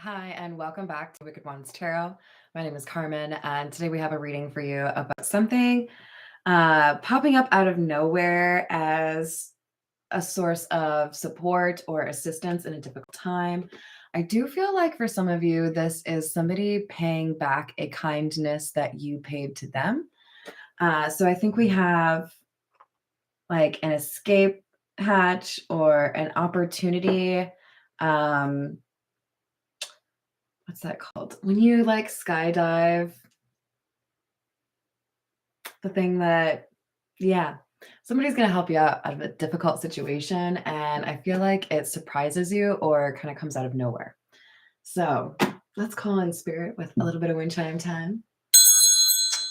Hi, and welcome back to Wicked Ones Tarot. My name is Carmen, and today we have a reading for you about something popping up out of nowhere as a source of support or assistance in a difficult time. I do feel like for some of you, this is somebody paying back a kindness that you paid to them. So I think we have like an escape hatch or an opportunity. Um, what's that called? When you like skydive, the thing that, yeah, somebody's going to help you out of a difficult situation. And I feel like it surprises you or kind of comes out of nowhere. So let's call in spirit with a little bit of wind chime time.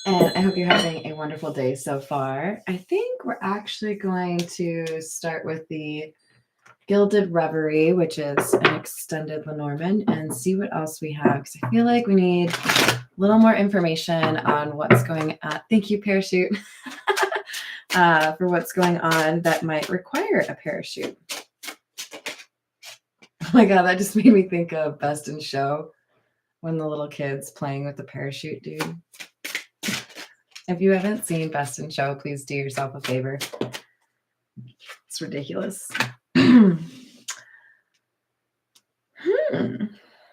And I hope you're having a wonderful day so far. I think we're actually going to start with the Gilded Reverie, which is an extended Lenormand, and see what else we have. Because I feel like we need a little more information on what's going on. Thank you, Parachute, for what's going on that might require a parachute. Oh my God, that just made me think of Best in Show when the little kid's playing with the parachute dude. If you haven't seen Best in Show, please do yourself a favor. It's ridiculous.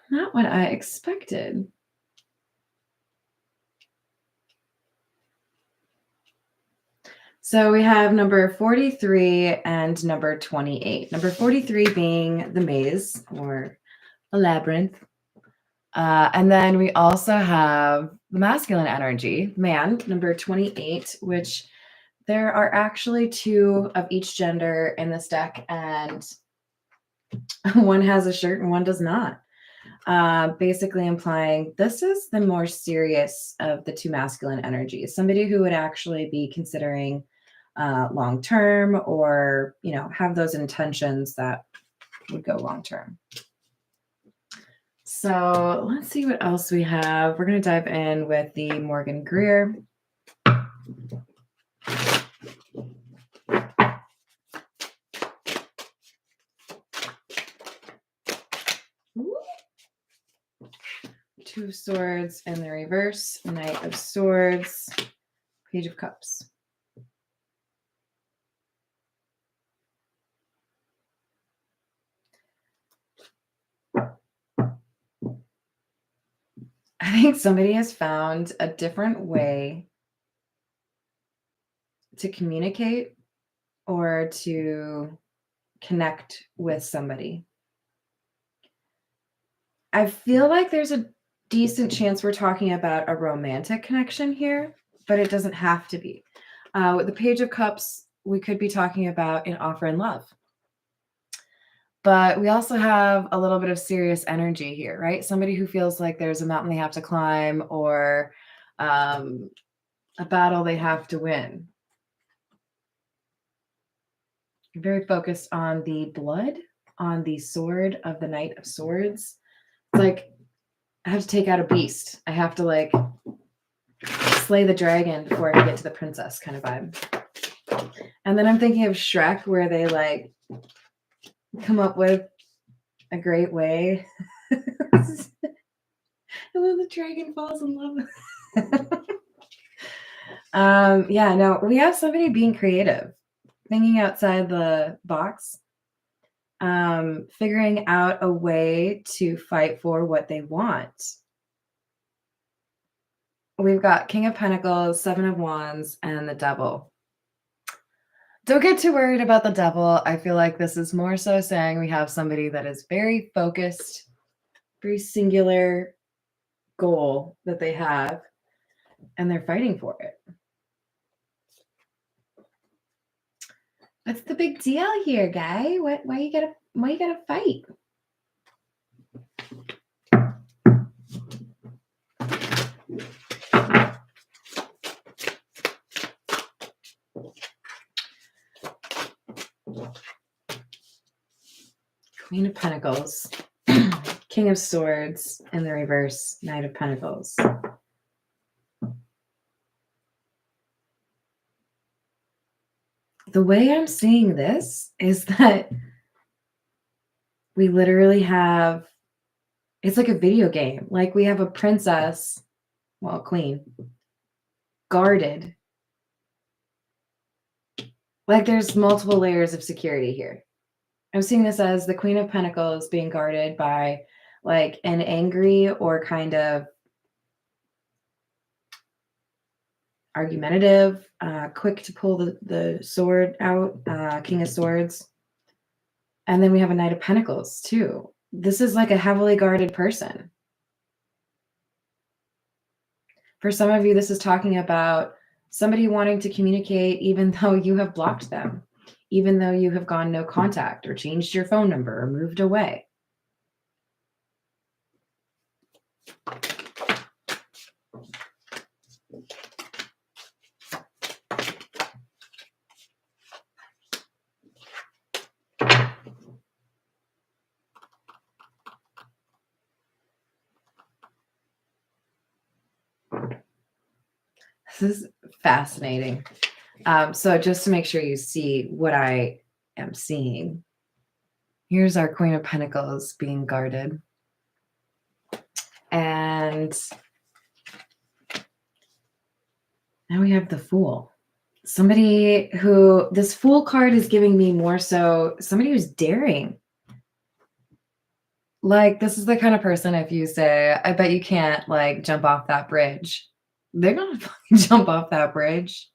Not what I expected. So we have number 43 and number 28. Number 43 being the maze or a labyrinth. And then we also have the masculine energy, man, number 28, which there are actually two of each gender in this deck, and one has a shirt and one does not. Basically implying this is the more serious of the two masculine energies, somebody who would actually be considering long term or, you know, have those intentions that would go long term. So let's see what else we have. We're going to dive in with the Morgan Greer. Ooh. Two of Swords in the reverse, Knight of Swords, Page of Cups. I think somebody has found a different way to communicate or to connect with somebody. I feel like there's a decent chance we're talking about a romantic connection here, but it doesn't have to be. With the Page of Cups, we could be talking about an offer in love. But we also have a little bit of serious energy here, right? Somebody who feels like there's a mountain they have to climb or a battle they have to win. Very focused on the blood, on the sword of the Knight of Swords. It's like, I have to take out a beast. I have to like slay the dragon before I can get to the princess kind of vibe. And then I'm thinking of Shrek, where they like come up with a great way. And then the dragon falls in love. Yeah, no, we have somebody being creative, thinking outside the box, figuring out a way to fight for what they want. We've got King of Pentacles, Seven of Wands, and the Devil. Don't get too worried about the Devil. I feel like this is more so saying we have somebody that is very focused, very singular goal that they have, and they're fighting for it. What's the big deal here, guy? Why you gotta fight? Queen of Pentacles, King of Swords in the reverse, Knight of Pentacles. The way I'm seeing this is that we literally have It's like a video game. Like we have a princess, well, a queen, guarded. Like there's multiple layers of security here. I'm seeing this as the Queen of Pentacles being guarded by like an angry or kind of argumentative, quick to pull the sword out, King of Swords. And then we have a Knight of Pentacles too. This is like a heavily guarded person. For some of you, this is talking about somebody wanting to communicate even though you have blocked them, even though you have gone no contact or changed your phone number or moved away. This is fascinating. So just to make sure you see what I am seeing, here's our Queen of Pentacles being guarded. And now we have the Fool. Somebody who, this Fool card is giving me more so somebody who's daring. Like, this is the kind of person, if you say, I bet you can't like jump off that bridge, they're gonna fucking jump off that bridge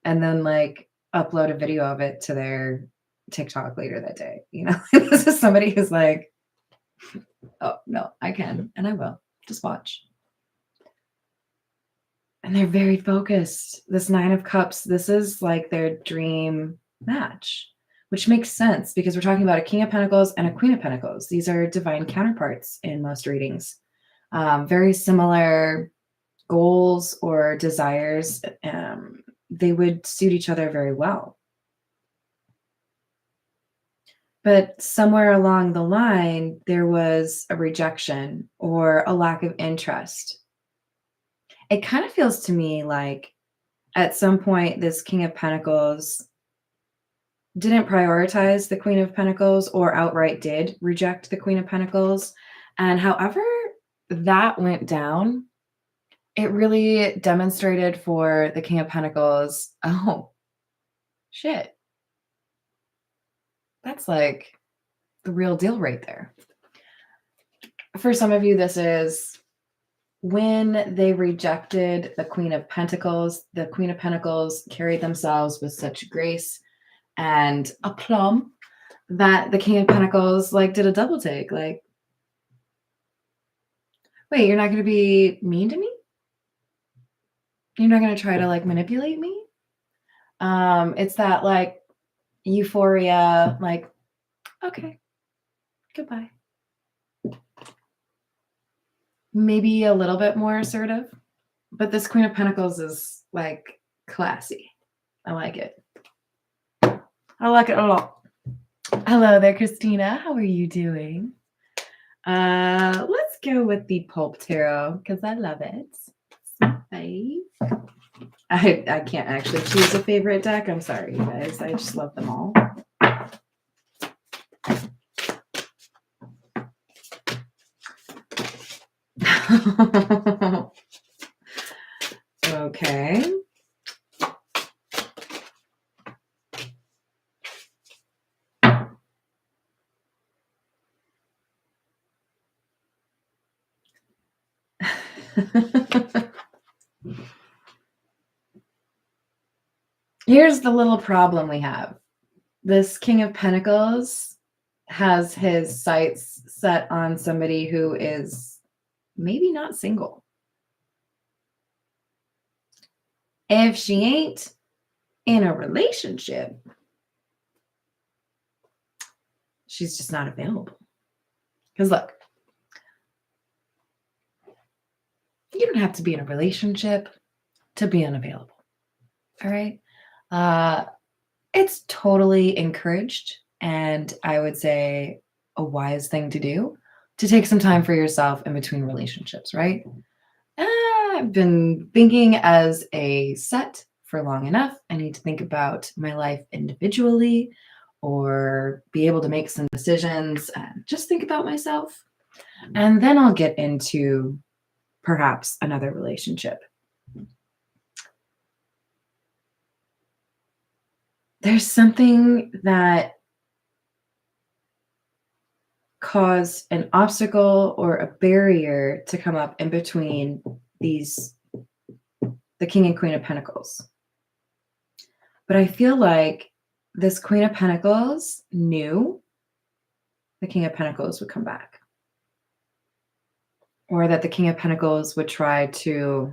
and then like upload a video of it to their TikTok later that day. You know, this is somebody who's like, oh no, I can and I will. Just watch. And they're very focused. This Nine of Cups, this is like their dream match, which makes sense because we're talking about a King of Pentacles and a Queen of Pentacles. These are divine counterparts in most readings. Very similar goals or desires. They would suit each other very well. But somewhere along the line, there was a rejection or a lack of interest. It kind of feels to me like at some point, this King of Pentacles didn't prioritize the Queen of Pentacles or outright did reject the Queen of Pentacles. And however that went down, it really demonstrated for the King of Pentacles, oh, shit. That's like the real deal right there. For some of you, this is when they rejected the Queen of Pentacles. The Queen of Pentacles carried themselves with such grace and aplomb that the King of Pentacles like did a double take. Like, wait, you're not going to be mean to me? You're not going to try to like manipulate me? It's that like euphoria, like, okay, goodbye. Maybe a little bit more assertive, but this Queen of Pentacles is like classy. I like it. I like it a lot. Hello there, Christina. How are you doing? Let's go with the Pulp Tarot because I love it. I can't actually choose a favorite deck. I'm sorry, you guys. I just love them all. Okay. Here's the little problem we have. This King of Pentacles has his sights set on somebody who is maybe not single. If she ain't in a relationship, she's just not available. Because look, you don't have to be in a relationship to be unavailable. All right. It's totally encouraged, and I would say a wise thing to do to take some time for yourself in between relationships, right? I've been thinking as a set for long enough. I need to think about my life individually or be able to make some decisions and just think about myself. And then I'll get into perhaps another relationship. There's something that caused an obstacle or a barrier to come up in between these, the King and Queen of Pentacles. But I feel like this Queen of Pentacles knew the King of Pentacles would come back. Or that the King of Pentacles would try to,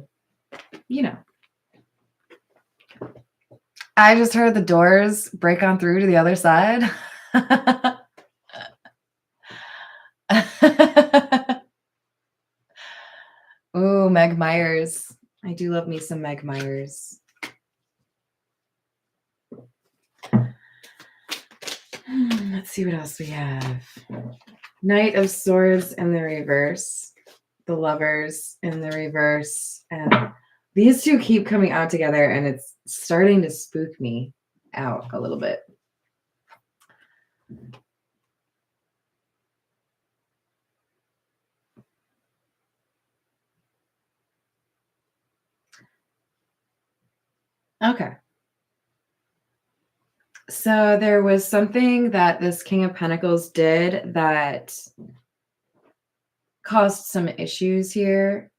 you know. I just heard the doors break on through to the other side. Ooh, Meg Myers. I do love me some Meg Myers. Let's see what else we have. Knight of Swords in the reverse. The Lovers in the reverse. And these two keep coming out together, and it's starting to spook me out a little bit. Okay. So there was something that this King of Pentacles did that caused some issues here.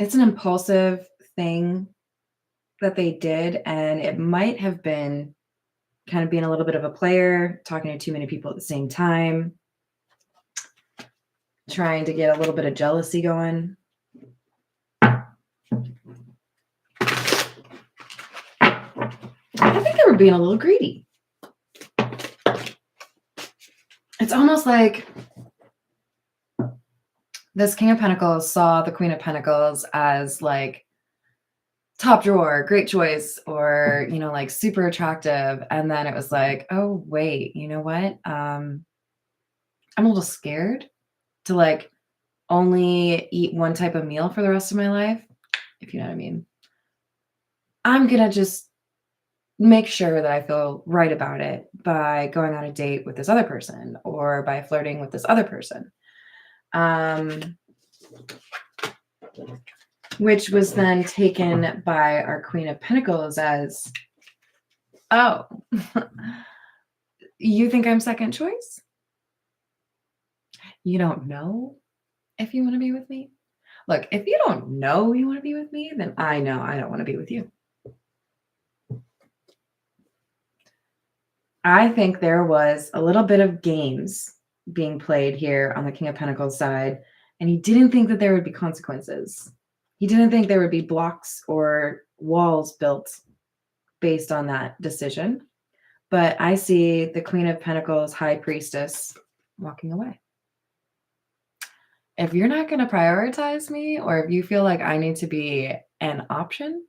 It's an impulsive thing that they did, and it might have been kind of being a little bit of a player, talking to too many people at the same time, trying to get a little bit of jealousy going. I think they were being a little greedy. It's almost like this King of Pentacles saw the Queen of Pentacles as like top drawer, great choice, or, you know, like super attractive. And then it was like, oh, wait, you know what? I'm a little scared to like only eat one type of meal for the rest of my life, if you know what I mean. I'm going to just make sure that I feel right about it by going on a date with this other person or by flirting with this other person. Which was then taken by our Queen of Pentacles as, oh, you think I'm second choice? You don't know if you want to be with me? Look, if you don't know you want to be with me, then I know I don't want to be with you. I think there was a little bit of games being played here on the King of Pentacles side, and he didn't think that there would be consequences. He didn't think there would be blocks or walls built based on that decision. But I see the Queen of Pentacles, High Priestess, walking away. If you're not going to prioritize me, or if you feel like I need to be an option,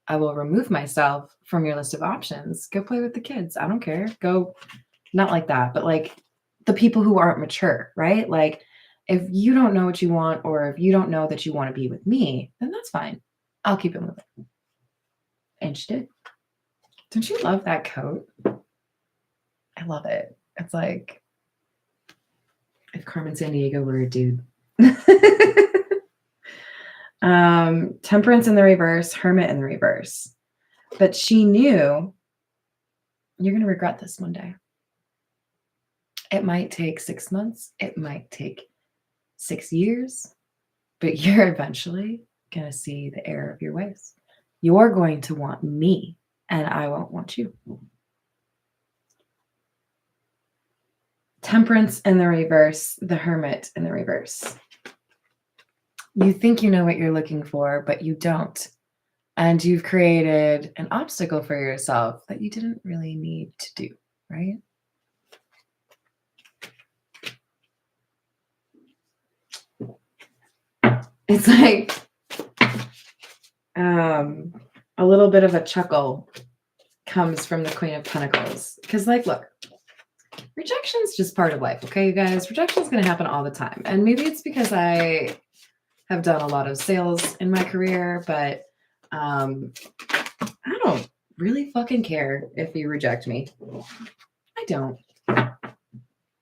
I will remove myself from your list of options. Go play with the kids. I don't care. Go, not like that, but like the people who aren't mature, right? Like if you don't know what you want, or if you don't know that you want to be with me, then that's fine. I'll keep it moving. And she did. Don't you love that coat? I love it. It's like if Carmen Sandiego were a dude. Temperance in the reverse, Hermit in the reverse. But she knew you're going to regret this one day. It might take 6 months. It might take 6 years. But you're eventually going to see the error of your ways. You're going to want me, and I won't want you. Temperance in the reverse, the Hermit in the reverse. You think you know what you're looking for, but you don't. And you've created an obstacle for yourself that you didn't really need to do, right? It's like a little bit of a chuckle comes from the Queen of Pentacles. Because, like, look, rejection is just part of life, okay, you guys? Rejection is going to happen all the time. And maybe it's because I have done a lot of sales in my career, but I don't really fucking care if you reject me. I don't.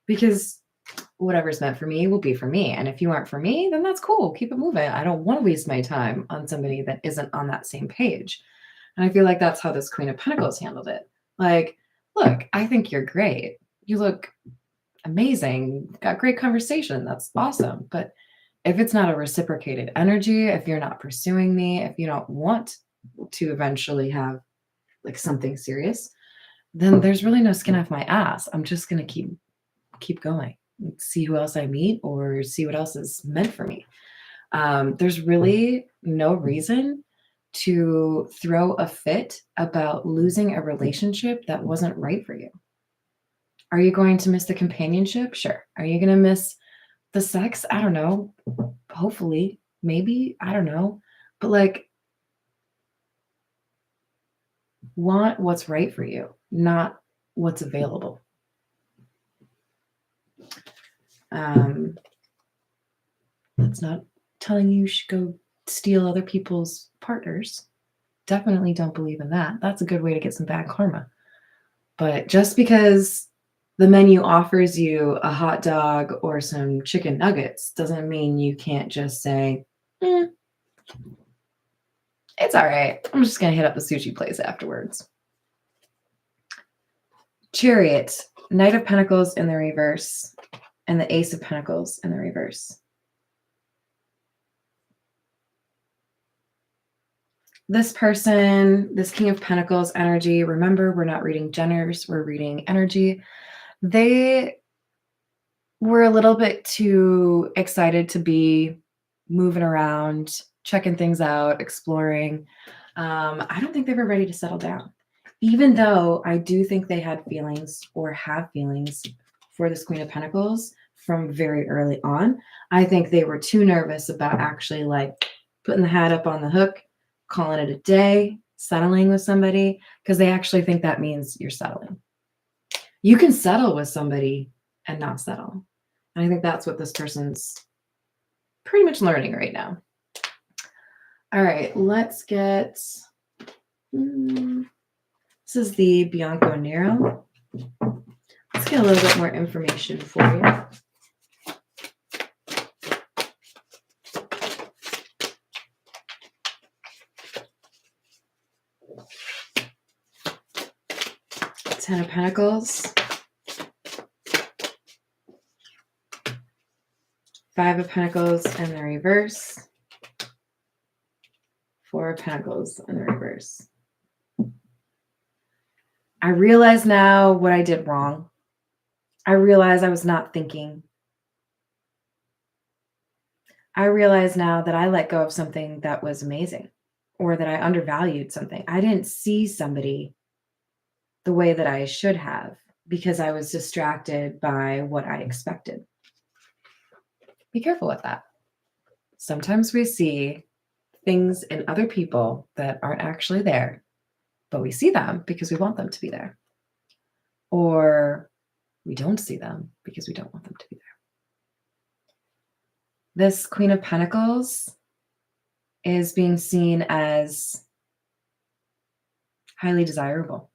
Because whatever's meant for me will be for me. And if you aren't for me, then that's cool. Keep it moving. I don't want to waste my time on somebody that isn't on that same page. And I feel like that's how this Queen of Pentacles handled it. Like, look, I think you're great. You look amazing. Got great conversation. That's awesome. But if it's not a reciprocated energy, if you're not pursuing me, if you don't want to eventually have like something serious, then there's really no skin off my ass. I'm just going to keep going, see who else I meet or see what else is meant for me. There's really no reason to throw a fit about losing a relationship that wasn't right for you. Are you going to miss the companionship? Sure. Are you going to miss the sex? I don't know. Hopefully, maybe, I don't know. But like, want what's right for you, not what's available. That's not telling you should go steal other people's partners. Definitely don't believe in that. That's a good way to get some bad karma. But just because the menu offers you a hot dog or some chicken nuggets doesn't mean you can't just say, it's all right. I'm just going to hit up the sushi place afterwards. Chariot, Knight of Pentacles in the reverse, and the Ace of Pentacles in the reverse. This person, this King of Pentacles energy, remember, we're not reading genders, we're reading energy. They were a little bit too excited to be moving around, checking things out, exploring. I don't think they were ready to settle down. Even though I do think they had feelings or have feelings for this Queen of Pentacles from very early on, I think they were too nervous about actually like putting the hat up on the hook, calling it a day, settling with somebody, because they actually think that means you're settling. You can settle with somebody and not settle. And I think that's what this person's pretty much learning right now. All right, let's get... this is the Bianco Nero. Let's get a little bit more information for you. Ten of Pentacles. Five of Pentacles in the reverse. Four of Pentacles in the reverse. I realize now what I did wrong. I realize I was not thinking. I realize now that I let go of something that was amazing, or that I undervalued something. I didn't see somebody the way that I should have because I was distracted by what I expected. Be careful with that. Sometimes we see things in other people that aren't actually there, but we see them because we want them to be there. Or we don't see them because we don't want them to be there. This Queen of Pentacles is being seen as highly desirable.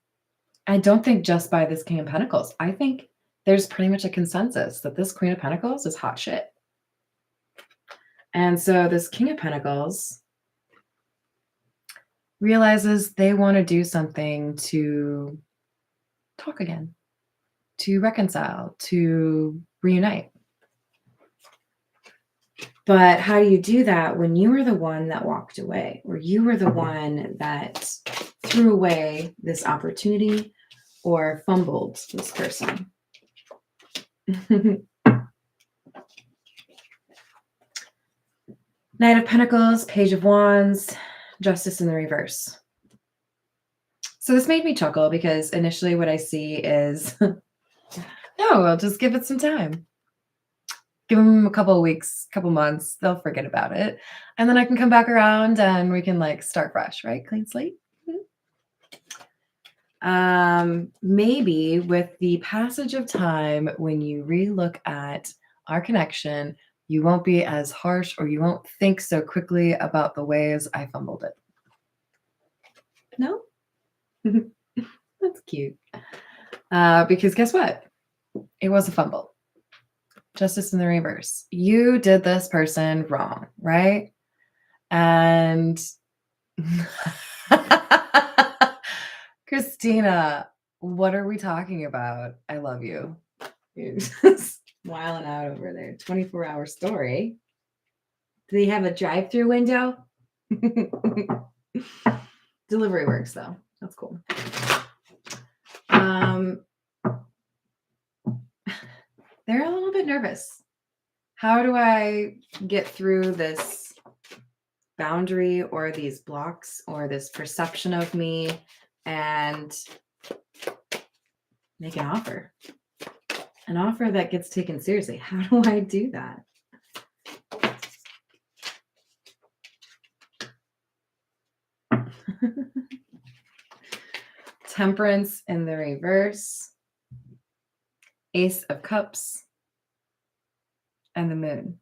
I don't think just by this King of Pentacles. I think there's pretty much a consensus that this Queen of Pentacles is hot shit. And so this King of Pentacles realizes they want to do something to talk again, to reconcile, to reunite. But how do you do that when you were the one that walked away, or you were the one that threw away this opportunity or fumbled this person? Knight of Pentacles, Page of Wands, Justice in the reverse. So this made me chuckle because initially what I see is, no, I'll just give it some time. Give them a couple of weeks, couple months, they'll forget about it. And then I can come back around and we can like start fresh, right? Clean slate. Maybe with the passage of time, when you relook at our connection, you won't be as harsh, or you won't think so quickly about the ways I fumbled it. No? That's cute. Because guess what? It was a fumble. Justice in the reverse. You did this person wrong, right? And Christina, what are we talking about? I love you. You're just wilding out over there. 24-hour story. Do they have a drive-through window? Delivery works though. That's cool. They're a little bit nervous. How do I get through this boundary or these blocks or this perception of me and make an offer? An offer that gets taken seriously. How do I do that? Temperance in the reverse. Ace of Cups. And the Moon.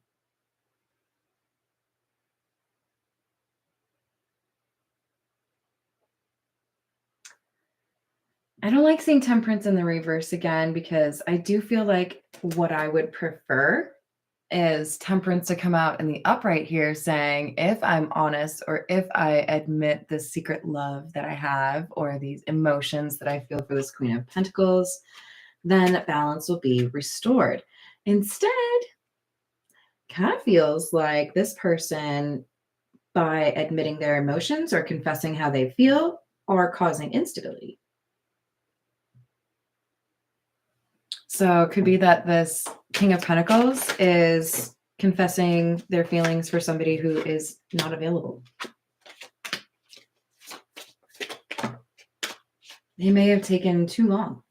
I don't like seeing Temperance in the reverse again because I do feel like what I would prefer is Temperance to come out in the upright here saying, if I'm honest or if I admit the secret love that I have or these emotions that I feel for this Queen of Pentacles, then balance will be restored. Instead, kind of feels like this person, by admitting their emotions or confessing how they feel, are causing instability. So it could be that this King of Pentacles is confessing their feelings for somebody who is not available. They may have taken too long.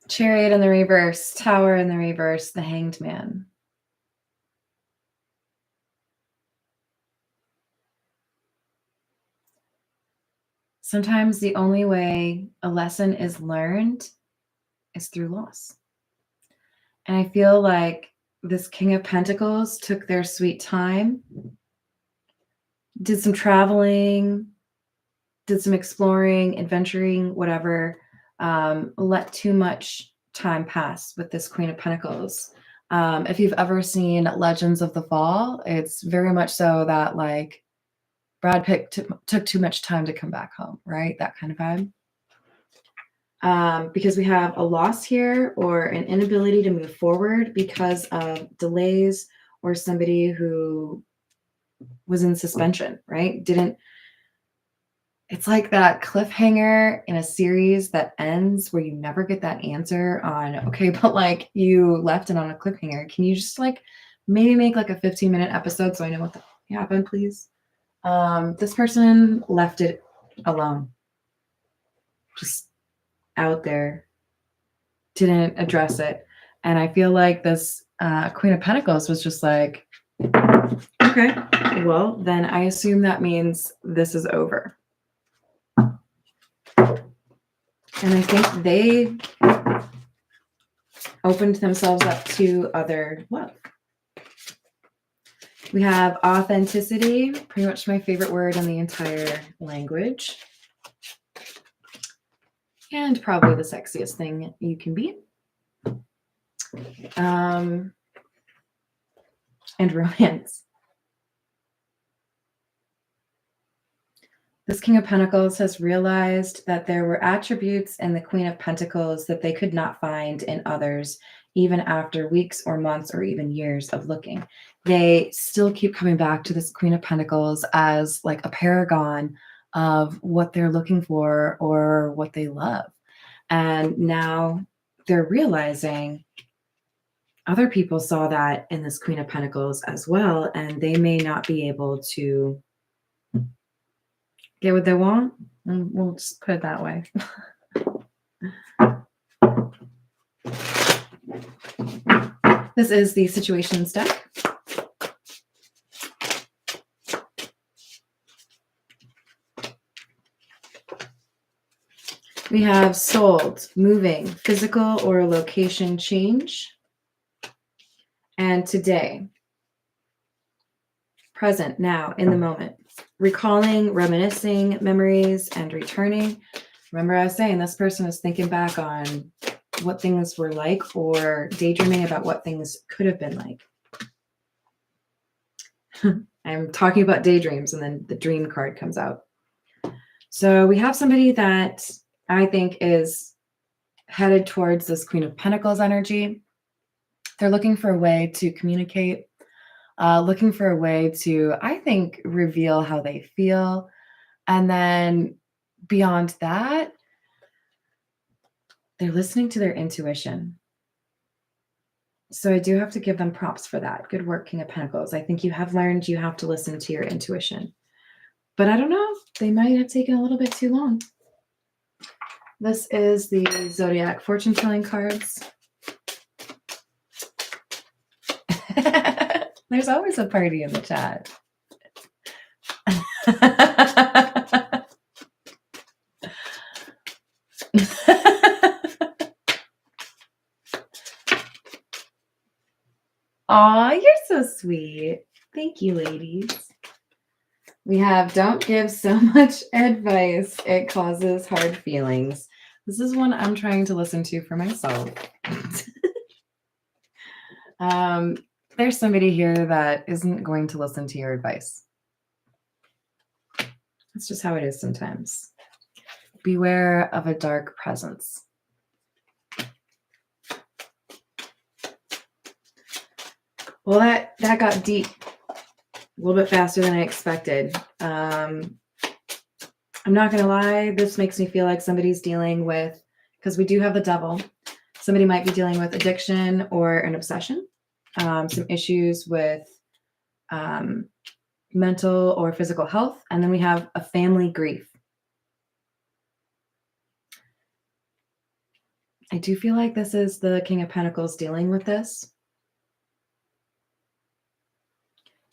Chariot in the reverse, Tower in the reverse, the Hanged Man. Sometimes the only way a lesson is learned is through loss. And I feel like this King of Pentacles took their sweet time, did some traveling, did some exploring, adventuring, whatever, let too much time pass with this Queen of Pentacles. If you've ever seen Legends of the Fall, it's very much so that like Brad Pitt took too much time to come back home, right? That kind of vibe. Because we have a loss here or an inability to move forward because of delays or somebody who was in suspension, right? It's like that cliffhanger in a series that ends where you never get that answer on, okay, but like you left it on a cliffhanger. Can you just like maybe make like a 15-minute episode so I know what happened, please? This person left it alone. Just out there. Didn't address it. And I feel like this Queen of Pentacles was just like, okay, well, then I assume that means this is over. And I think they opened themselves up to other love. We have authenticity, pretty much my favorite word in the entire language. And probably the sexiest thing you can be. And romance. This King of Pentacles has realized that there were attributes in the Queen of Pentacles that they could not find in others, even after weeks or months or even years of looking. They still keep coming back to this Queen of Pentacles as like a paragon of what they're looking for or what they love. And now they're realizing other people saw that in this Queen of Pentacles as well, and they may not be able to get what they want. And we'll just put it that way. This is the Situations deck. We have sold, moving, physical or location change. And today, present, now, in the moment. Recalling, reminiscing, memories, and returning. Remember I was saying this person is thinking back on what things were like or daydreaming about what things could have been like. I'm talking about daydreams and then the dream card comes out. So we have somebody that I think is headed towards this Queen of Pentacles energy. They're looking for a way to communicate, looking for a way to, I think, reveal how they feel. And then beyond that, they're listening to their intuition. So I do have to give them props for that. Good work, King of Pentacles. I think you have learned you have to listen to your intuition. But I don't know. They might have taken a little bit too long. This is the Zodiac fortune telling cards. There's always a party in the chat. Aw, you're so sweet. Thank you, ladies. We have don't give so much advice. It causes hard feelings. This is one I'm trying to listen to for myself. There's somebody here that isn't going to listen to your advice. That's just how it is sometimes. Beware of a dark presence. Well, that got deep a little bit faster than I expected. I'm not going to lie. This makes me feel like somebody's dealing with, because we do have the devil, somebody might be dealing with addiction or an obsession, some issues with mental or physical health. And then we have a family grief. I do feel like this is the King of Pentacles dealing with this.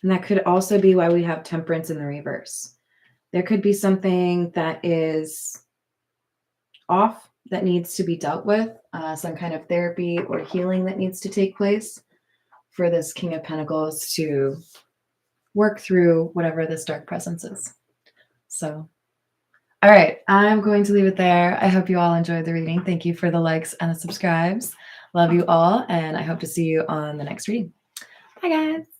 And that could also be why we have Temperance in the reverse. There could be something that is off that needs to be dealt with, some kind of therapy or healing that needs to take place for this King of Pentacles to work through whatever this dark presence is. So, all right, I'm going to leave it there. I hope you all enjoyed the reading. Thank you for the likes and the subscribes. Love you all, and I hope to see you on the next reading. Bye, guys.